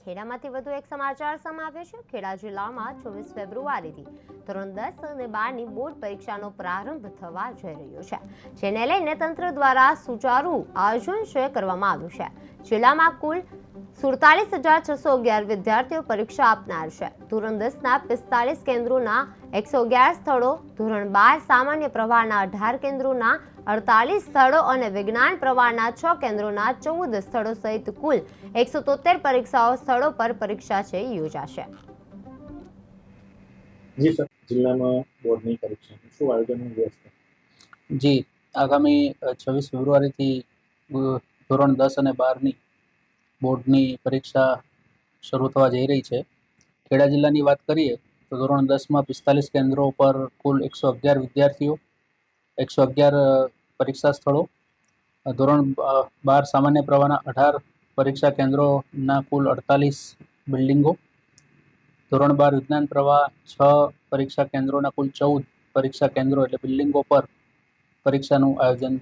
ખેડામાંથી વધુ એક સમાચાર સામે આવ્યો છે। ખેડા જિલ્લામાં 24 ફેબ્રુઆરીથી ધોરણ 10 અને 12ની બોર્ડ પરીક્ષાનો પ્રારંભ થવા જઈ રહ્યો છે, જેને લઈને તંત્ર દ્વારા સુચારુ આયોજન કરવામાં આવ્યું છે। જિલ્લામાં કુલ 47,611 વિદ્યાર્થીઓ પરીક્ષા આપનાર છે। ધોરણ 10ના 45 કેન્દ્રોના 111 સ્થળો, ધોરણ 12 સામાન્ય પ્રવાહના 18 કેન્દ્રોના 48 સ્થળો અને વિજ્ઞાન પ્રવાહના 6 કેન્દ્રોના 14 સ્થળો સહિત કુલ 173 પરીક્ષાઓ સ્થળો પર પરીક્ષા યોજાશે। जी सर, जिला में बोर्ड की परीक्षा शू आयोजन व्यवस्था? जी, आगामी 26 फेब्रुआरी थी धोरण 10 અને 12ની બોર્ડની પરીક્ષા શરૂ થવા જઈ રહી છે। ખેડા જિલ્લાની વાત કરીએ તો ધોરણ 10માં 45 કેન્દ્રો પર કુલ 111 વિદ્યાર્થીઓ, 111 પરીક્ષા સ્થળો, ધોરણ 12 સામાન્ય પ્રવાહના 18 પરીક્ષા કેન્દ્રોના કુલ 48 બિલ્ડિંગો, ધોરણ 12 વિજ્ઞાન પ્રવાહ 6 પરીક્ષા કેન્દ્રોના કુલ 14 પરીક્ષા કેન્દ્રો એટલે બિલ્ડિંગો પર પરીક્ષાનું આયોજન